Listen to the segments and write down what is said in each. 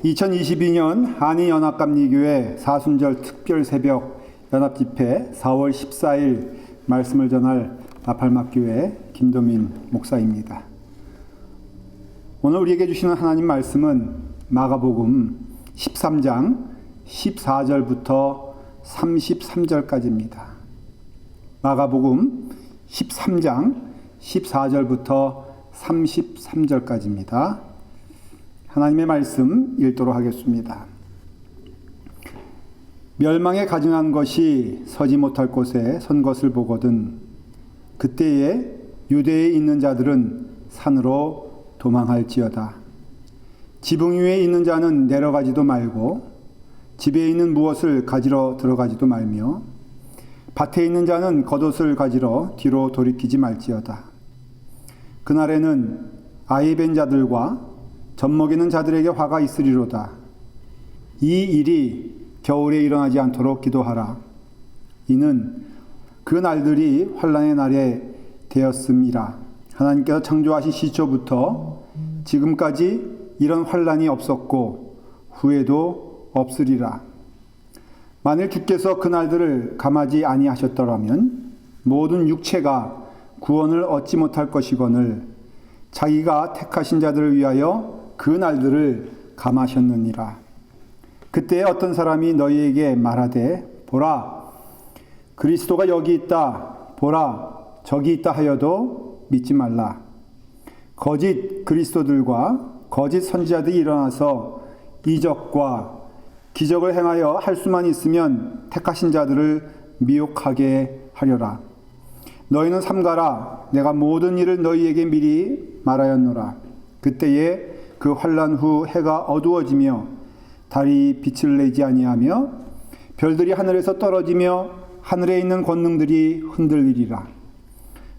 2022년 한인연합감리교회 사순절 특별새벽 연합집회 4월 14일 말씀을 전할 나팔막교회 김도민 목사입니다. 오늘 우리에게 주시는 하나님 말씀은 마가복음 13장 14절부터 33절까지입니다. 마가복음 13장 14절부터 33절까지입니다. 하나님의 말씀 읽도록 하겠습니다. 멸망에 가증한 것이 서지 못할 곳에 선 것을 보거든 그때에 유대에 있는 자들은 산으로 도망할지어다. 지붕 위에 있는 자는 내려가지도 말고 집에 있는 무엇을 가지러 들어가지도 말며 밭에 있는 자는 겉옷을 가지러 뒤로 돌이키지 말지어다. 그날에는 아이 벤 자들과 젖먹이는 자들에게 화가 있으리로다. 이 일이 겨울에 일어나지 않도록 기도하라. 이는 그 날들이 환난의 날에 되었음이라. 하나님께서 창조하신 시초부터 지금까지 이런 환난이 없었고 후에도 없으리라. 만일 주께서 그 날들을 감하지 아니하셨더라면 모든 육체가 구원을 얻지 못할 것이거늘 자기가 택하신 자들을 위하여 그 날들을 감하셨느니라. 그때 어떤 사람이 너희에게 말하되 보라 그리스도가 여기 있다 보라 저기 있다 하여도 믿지 말라. 거짓 그리스도들과 거짓 선지자들이 일어나서 이적과 기적을 행하여 할 수만 있으면 택하신 자들을 미혹하게 하려라. 너희는 삼가라. 내가 모든 일을 너희에게 미리 말하였노라. 그때에 그 환난 후 해가 어두워지며 달이 빛을 내지 아니하며 별들이 하늘에서 떨어지며 하늘에 있는 권능들이 흔들리리라.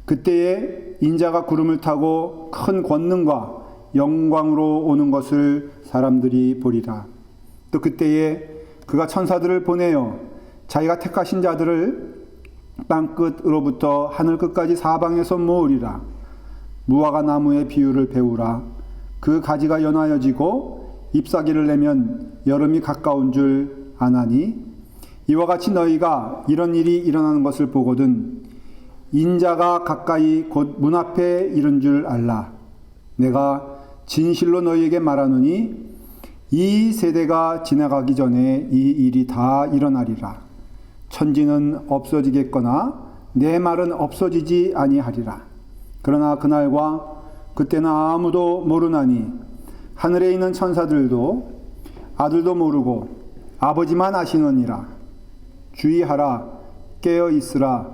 그때에 인자가 구름을 타고 큰 권능과 영광으로 오는 것을 사람들이 보리라. 또 그때에 그가 천사들을 보내어 자기가 택하신 자들을 땅끝으로부터 하늘 끝까지 사방에서 모으리라. 무화과 나무의 비유를 배우라. 그 가지가 연하여지고 잎사귀를 내면 여름이 가까운 줄 아나니 이와 같이 너희가 이런 일이 일어나는 것을 보거든 인자가 가까이 곧 문 앞에 이른 줄 알라. 내가 진실로 너희에게 말하노니 이 세대가 지나가기 전에 이 일이 다 일어나리라. 천지는 없어지겠거나 내 말은 없어지지 아니하리라. 그러나 그날과 그때는 아무도 모르나니 하늘에 있는 천사들도 아들도 모르고 아버지만 아시느니라. 주의하라. 깨어 있으라.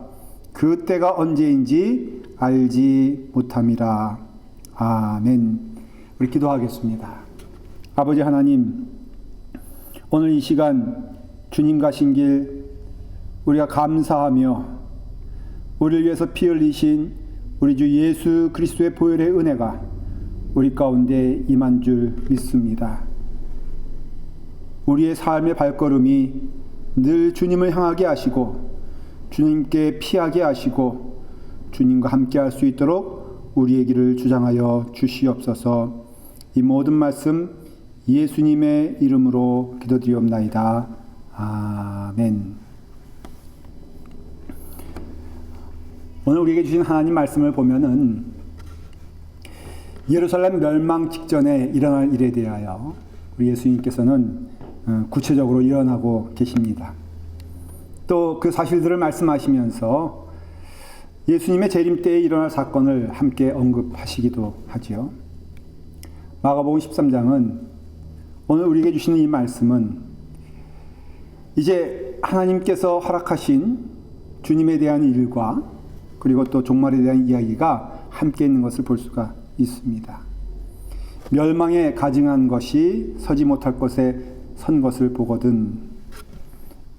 그 때가 언제인지 알지 못함이라. 아멘. 우리 기도하겠습니다. 아버지 하나님, 오늘 이 시간 주님 가신 길 우리가 감사하며 우리를 위해서 피 흘리신 우리 주 예수 그리스도의 보혈의 은혜가 우리 가운데 임한 줄 믿습니다. 우리의 삶의 발걸음이 늘 주님을 향하게 하시고 주님께 피하게 하시고 주님과 함께 할 수 있도록 우리의 길을 주장하여 주시옵소서. 이 모든 말씀 예수님의 이름으로 기도드리옵나이다. 아멘. 오늘 우리에게 주신 하나님 말씀을 보면은 예루살렘 멸망 직전에 일어날 일에 대하여 우리 예수님께서는 구체적으로 예언하고 계십니다. 또 그 사실들을 말씀하시면서 예수님의 재림 때에 일어날 사건을 함께 언급하시기도 하죠. 마가복음 13장은 오늘 우리에게 주시는 이 말씀은 이제 하나님께서 허락하신 주님에 대한 일과 그리고 또 종말에 대한 이야기가 함께 있는 것을 볼 수가 있습니다. 멸망에 가증한 것이 서지 못할 곳에 선 것을 보거든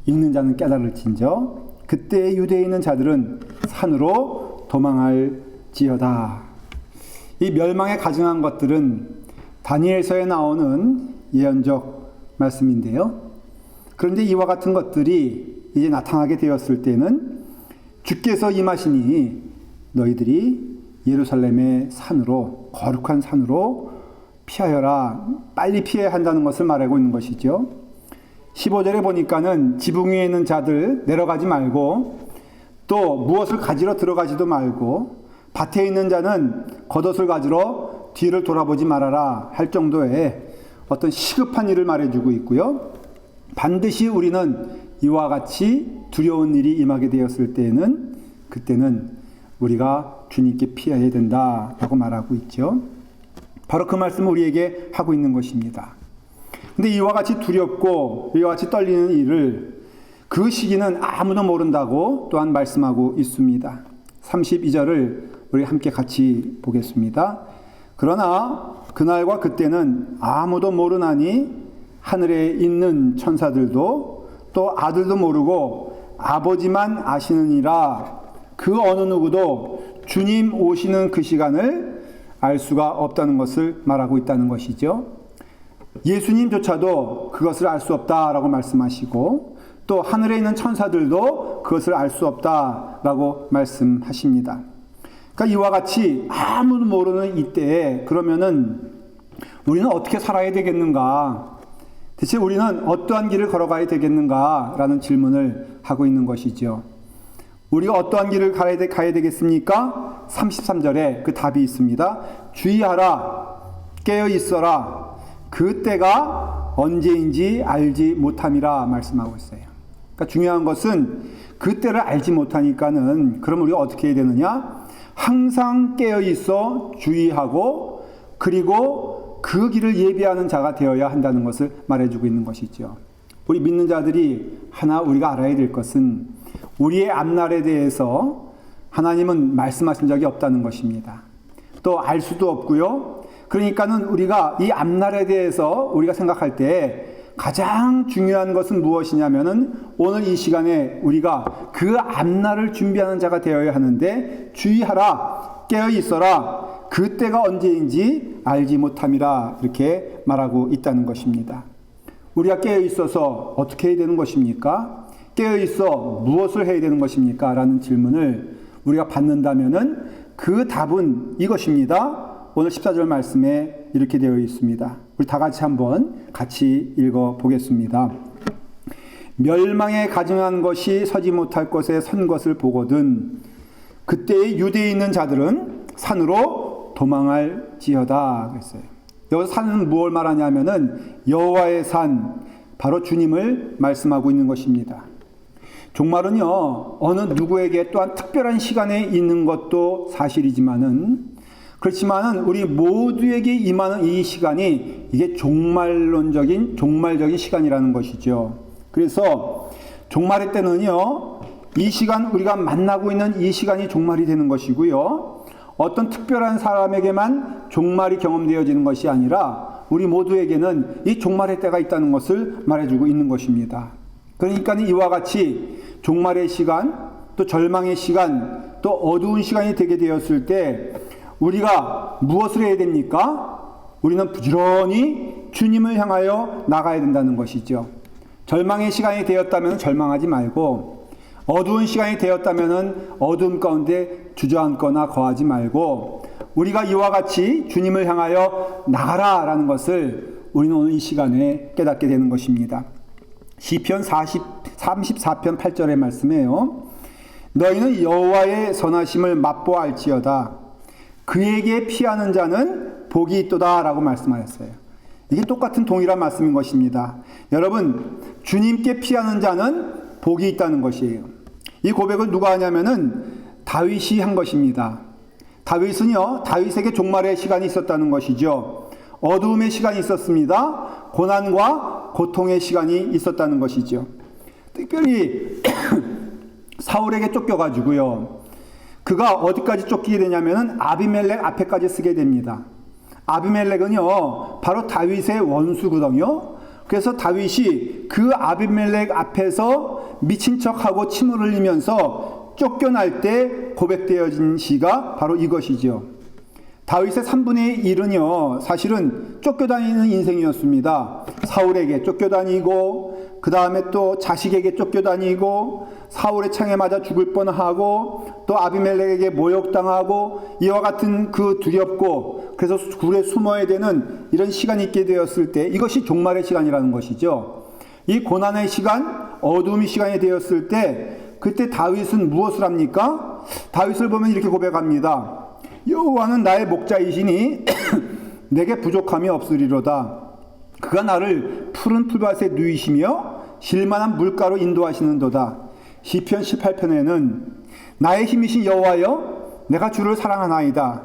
읽는 자는 깨달을진저 그때 유대에 있는 자들은 산으로 도망할지어다. 이 멸망에 가증한 것들은 다니엘서에 나오는 예언적 말씀인데요. 그런데 이와 같은 것들이 이제 나타나게 되었을 때는 주께서 임하시니 너희들이 예루살렘의 산으로 거룩한 산으로 피하여라. 빨리 피해야 한다는 것을 말하고 있는 것이죠. 15절에 보니까는 지붕 위에 있는 자들 내려가지 말고 또 무엇을 가지러 들어가지도 말고 밭에 있는 자는 겉옷을 가지러 뒤를 돌아보지 말아라 할 정도의 어떤 시급한 일을 말해주고 있고요. 반드시 우리는 이와 같이 두려운 일이 임하게 되었을 때에는 그때는 우리가 주님께 피해야 된다라고 말하고 있죠. 바로 그 말씀을 우리에게 하고 있는 것입니다. 근데 이와 같이 두렵고 이와 같이 떨리는 일을 그 시기는 아무도 모른다고 또한 말씀하고 있습니다. 32절을 우리 함께 같이 보겠습니다. 그러나 그날과 그때는 아무도 모르나니 하늘에 있는 천사들도 또 아들도 모르고 아버지만 아시느니라. 그 어느 누구도 주님 오시는 그 시간을 알 수가 없다는 것을 말하고 있다는 것이죠. 예수님조차도 그것을 알 수 없다라고 말씀하시고 또 하늘에 있는 천사들도 그것을 알 수 없다라고 말씀하십니다. 그러니까 이와 같이 아무도 모르는 이때에 그러면은 우리는 어떻게 살아야 되겠는가? 대체 우리는 어떠한 길을 걸어가야 되겠는가라는 질문을 하고 있는 것이죠. 우리가 어떠한 길을 가야 되겠습니까? 33절에 그 답이 있습니다. 주의하라, 깨어 있어라, 그 때가 언제인지 알지 못함이라 말씀하고 있어요. 그러니까 중요한 것은 그 때를 알지 못하니까는 그럼 우리가 어떻게 해야 되느냐? 항상 깨어 있어 주의하고 그리고 그 길을 예비하는 자가 되어야 한다는 것을 말해주고 있는 것이죠. 우리 믿는 자들이 하나 우리가 알아야 될 것은 우리의 앞날에 대해서 하나님은 말씀하신 적이 없다는 것입니다. 또 알 수도 없고요. 그러니까는 우리가 이 앞날에 대해서 우리가 생각할 때 가장 중요한 것은 무엇이냐면은 오늘 이 시간에 우리가 그 앞날을 준비하는 자가 되어야 하는데 주의하라, 깨어 있어라, 그 때가 언제인지 알지 못함이라 이렇게 말하고 있다는 것입니다. 우리가 깨어 있어서 어떻게 해야 되는 것입니까? 깨어 있어 무엇을 해야 되는 것입니까? 라는 질문을 우리가 받는다면은 그 답은 이것입니다. 오늘 14절 말씀에 이렇게 되어 있습니다. 우리 다 같이 한번 같이 읽어 보겠습니다. 멸망에 가증한 것이 서지 못할 곳에 선 것을 보거든 그때의 유대에 있는 자들은 산으로 도망할지어다 그랬어요. 여기서 산은 무엇을 말하냐면은 여호와의 산, 바로 주님을 말씀하고 있는 것입니다. 종말은요 어느 누구에게 또한 특별한 시간에 있는 것도 사실이지만은 그렇지만은 우리 모두에게 임하는 이 시간이 이게 종말적인 시간이라는 것이죠. 그래서 종말의 때는요 이 시간 우리가 만나고 있는 이 시간이 종말이 되는 것이고요. 어떤 특별한 사람에게만 종말이 경험되어지는 것이 아니라 우리 모두에게는 이 종말의 때가 있다는 것을 말해주고 있는 것입니다. 그러니까 이와 같이 종말의 시간, 또 절망의 시간, 또 어두운 시간이 되게 되었을 때 우리가 무엇을 해야 됩니까? 우리는 부지런히 주님을 향하여 나가야 된다는 것이죠. 절망의 시간이 되었다면 절망하지 말고 어두운 시간이 되었다면 어두움 가운데 주저앉거나 거하지 말고 우리가 이와 같이 주님을 향하여 나가라라는 것을 우리는 오늘 이 시간에 깨닫게 되는 것입니다. 시편 34편 8절의 말씀이에요. 너희는 여호와의 선하심을 맛보알지어다. 그에게 피하는 자는 복이 있도다 라고 말씀하셨어요. 이게 똑같은 동일한 말씀인 것입니다. 여러분, 주님께 피하는 자는 복이 있다는 것이에요. 이 고백을 누가 하냐면은 다윗이 한 것입니다. 다윗은요, 다윗에게 종말의 시간이 있었다는 것이죠. 어두움의 시간이 있었습니다. 고난과 고통의 시간이 있었다는 것이죠. 특별히 사울에게 쫓겨가지고요. 그가 어디까지 쫓기게 되냐면은 아비멜렉 앞에까지 쓰게 됩니다. 아비멜렉은요, 바로 다윗의 원수거든요. 그래서 다윗이 그 아비멜렉 앞에서 미친 척하고 침을 흘리면서 쫓겨날 때 고백되어진 시가 바로 이것이죠. 다윗의 3분의 1은요, 사실은 쫓겨다니는 인생이었습니다. 사울에게 쫓겨다니고, 그 다음에 또 자식에게 쫓겨다니고, 사울의 창에 맞아 죽을 뻔하고, 또 아비멜렉에게 모욕당하고, 이와 같은 그 두렵고, 그래서 굴에 숨어야 되는 이런 시간이 있게 되었을 때, 이것이 종말의 시간이라는 것이죠. 이 고난의 시간, 어둠의 시간이 되었을 때, 그때 다윗은 무엇을 합니까? 다윗을 보면 이렇게 고백합니다. 여호와는 나의 목자이시니 내게 부족함이 없으리로다. 그가 나를 푸른 풀밭에 누이시며 실만한 물가로 인도하시는도다. 시편 18편에는 나의 힘이신 여호와여 내가 주를 사랑하나이다.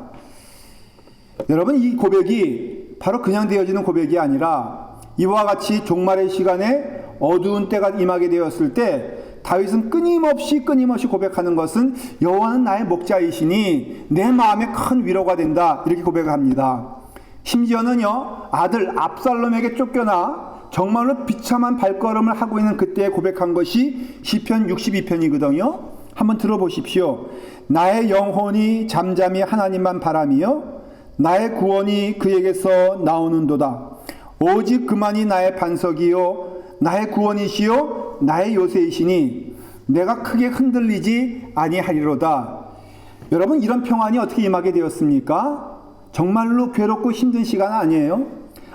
여러분, 이 고백이 바로 그냥 되어지는 고백이 아니라 이와 같이 종말의 시간에 어두운 때가 임하게 되었을 때 다윗은 끊임없이 고백하는 것은 여호와는 나의 목자이시니 내 마음에 큰 위로가 된다, 이렇게 고백을 합니다. 심지어는요, 아들 압살롬에게 쫓겨나 정말로 비참한 발걸음을 하고 있는 그때 고백한 것이 시편 62편이거든요. 한번 들어보십시오. 나의 영혼이 잠잠히 하나님만 바라며 나의 구원이 그에게서 나오는도다. 오직 그만이 나의 반석이요 나의 구원이시요 나의 요새이시니 내가 크게 흔들리지 아니하리로다. 여러분, 이런 평안이 어떻게 임하게 되었습니까? 정말로 괴롭고 힘든 시간 아니에요?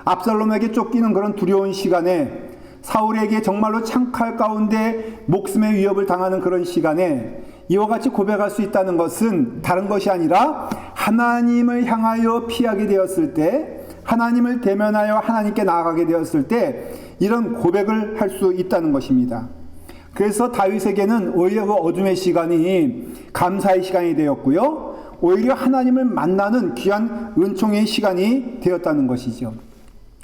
압살롬에게 쫓기는 그런 두려운 시간에, 사울에게 정말로 창칼 가운데 목숨의 위협을 당하는 그런 시간에 이와 같이 고백할 수 있다는 것은 다른 것이 아니라 하나님을 향하여 피하게 되었을 때, 하나님을 대면하여 하나님께 나아가게 되었을 때 이런 고백을 할 수 있다는 것입니다. 그래서 다윗에게는 오히려 그 어둠의 시간이 감사의 시간이 되었고요, 오히려 하나님을 만나는 귀한 은총의 시간이 되었다는 것이죠.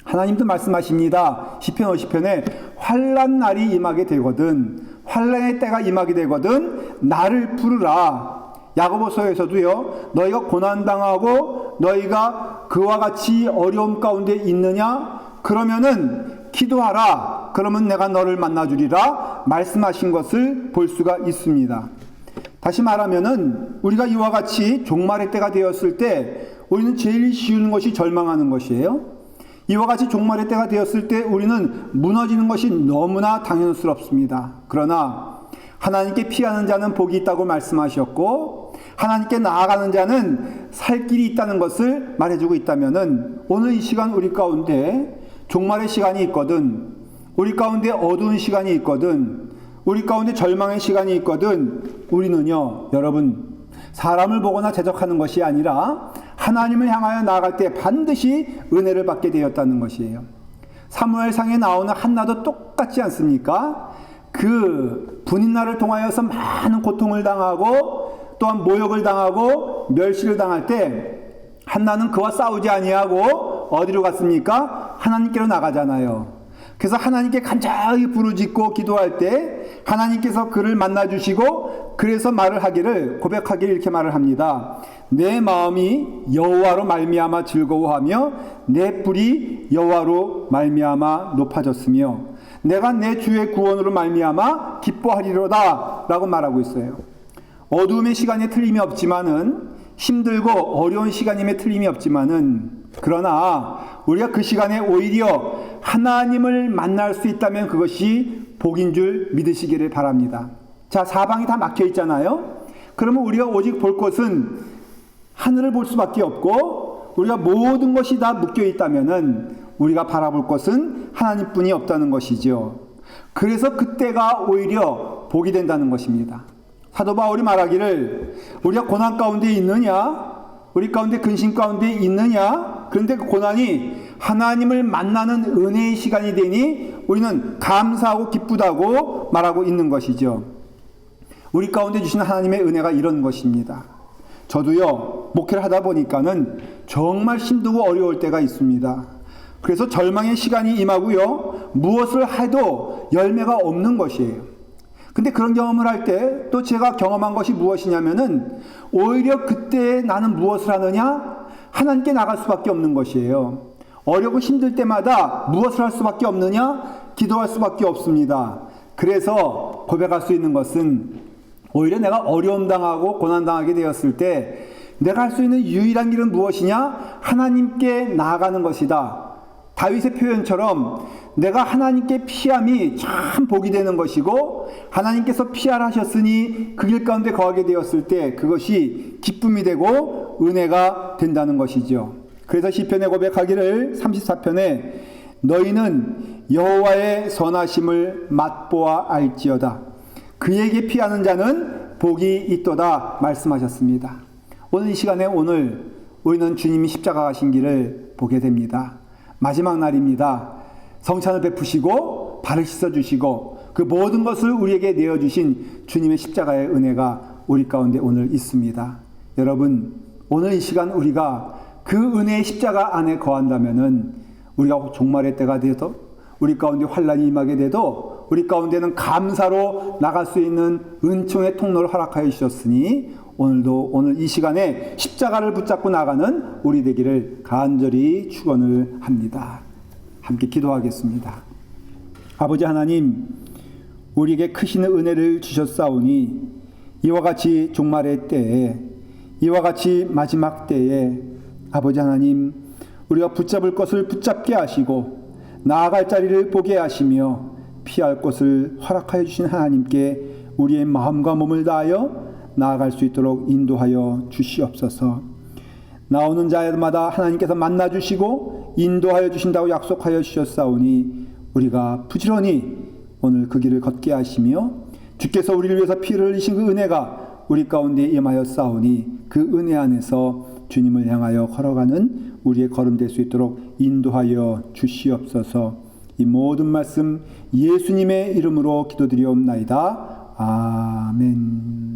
하나님도 말씀하십니다. 시편 50편에 환난 날이 임하게 되거든, 환난의 때가 임하게 되거든 나를 부르라. 야고보서에서도요, 너희가 고난당하고 너희가 그와 같이 어려움 가운데 있느냐? 그러면은 기도하라. 그러면 내가 너를 만나주리라 말씀하신 것을 볼 수가 있습니다. 다시 말하면은 우리가 이와 같이 종말의 때가 되었을 때 우리는 제일 쉬운 것이 절망하는 것이에요. 이와 같이 종말의 때가 되었을 때 우리는 무너지는 것이 너무나 당연스럽습니다. 그러나 하나님께 피하는 자는 복이 있다고 말씀하셨고, 하나님께 나아가는 자는 살 길이 있다는 것을 말해주고 있다면은 오늘 이 시간 우리 가운데 종말의 시간이 있거든, 우리 가운데 어두운 시간이 있거든, 우리 가운데 절망의 시간이 있거든, 우리는요, 여러분, 사람을 보거나 대적하는 것이 아니라 하나님을 향하여 나아갈 때 반드시 은혜를 받게 되었다는 것이에요. 사무엘상에 나오는 한나도 똑같지 않습니까? 그 분인날을 통하여서 많은 고통을 당하고 또한 모욕을 당하고 멸시를 당할 때 한나는 그와 싸우지 아니하고 어디로 갔습니까? 하나님께로 나가잖아요. 그래서 하나님께 간절히 부르짖고 기도할 때 하나님께서 그를 만나주시고, 그래서 말을 하기를, 고백하기를 이렇게 말을 합니다. 내 마음이 여호와로 말미암아 즐거워하며 내 뿔이 여호와로 말미암아 높아졌으며 내가 내 주의 구원으로 말미암아 기뻐하리로다 라고 말하고 있어요. 어두움의 시간에 틀림이 없지만은, 힘들고 어려운 시간임에 틀림이 없지만은, 그러나 우리가 그 시간에 오히려 하나님을 만날 수 있다면 그것이 복인 줄 믿으시기를 바랍니다. 자, 사방이 다 막혀 있잖아요. 그러면 우리가 오직 볼 것은 하늘을 볼 수밖에 없고, 우리가 모든 것이 다 묶여 있다면은 우리가 바라볼 것은 하나님뿐이 없다는 것이죠. 그래서 그때가 오히려 복이 된다는 것입니다. 사도 바울이 말하기를, 우리가 고난 가운데 있느냐? 우리 가운데 근심 가운데 있느냐? 그런데 그 고난이 하나님을 만나는 은혜의 시간이 되니 우리는 감사하고 기쁘다고 말하고 있는 것이죠. 우리 가운데 주신 하나님의 은혜가 이런 것입니다. 저도요, 목회를 하다 보니까는 정말 힘들고 어려울 때가 있습니다. 그래서 절망의 시간이 임하고요, 무엇을 해도 열매가 없는 것이에요. 근데 그런 경험을 할 때 또 제가 경험한 것이 무엇이냐면은, 오히려 그때 나는 무엇을 하느냐? 하나님께 나갈 수밖에 없는 것이에요. 어렵고 힘들 때마다 무엇을 할 수밖에 없느냐? 기도할 수밖에 없습니다. 그래서 고백할 수 있는 것은, 오히려 내가 어려움 당하고 고난 당하게 되었을 때 내가 할 수 있는 유일한 길은 무엇이냐? 하나님께 나아가는 것이다. 다윗의 표현처럼 내가 하나님께 피함이 참 복이 되는 것이고, 하나님께서 피하라 하셨으니 그 길 가운데 거하게 되었을 때 그것이 기쁨이 되고 은혜가 된다는 것이죠. 그래서 시편에 고백하기를 34편에 너희는 여호와의 선하심을 맛보아 알지어다. 그에게 피하는 자는 복이 있도다 말씀하셨습니다. 오늘 이 시간에 우리는 주님이 십자가 가신 길을 보게 됩니다. 마지막 날입니다. 성찬을 베푸시고 발을 씻어주시고 그 모든 것을 우리에게 내어주신 주님의 십자가의 은혜가 우리 가운데 오늘 있습니다. 여러분, 오늘 이 시간 우리가 그 은혜의 십자가 안에 거한다면은 우리가 종말의 때가 돼도, 우리 가운데 환란이 임하게 돼도 우리 가운데는 감사로 나갈 수 있는 은총의 통로를 허락하여 주셨으니 오늘 이 시간에 십자가를 붙잡고 나가는 우리 되기를 간절히 축원을 합니다. 함께 기도하겠습니다. 아버지 하나님, 우리에게 크신 은혜를 주셨사오니 이와 같이 종말의 때에, 이와 같이 마지막 때에 아버지 하나님, 우리가 붙잡을 것을 붙잡게 하시고 나아갈 자리를 보게 하시며 피할 곳을 허락하여 주신 하나님께 우리의 마음과 몸을 다하여 나아갈 수 있도록 인도하여 주시옵소서. 나오는 자마다 하나님께서 만나주시고 인도하여 주신다고 약속하여 주셨사오니 우리가 부지런히 오늘 그 길을 걷게 하시며 주께서 우리를 위해서 피를 흘리신 그 은혜가 우리 가운데 임하였사오니 그 은혜 안에서 주님을 향하여 걸어가는 우리의 걸음 될 수 있도록 인도하여 주시옵소서. 이 모든 말씀 예수님의 이름으로 기도드리옵나이다. 아멘.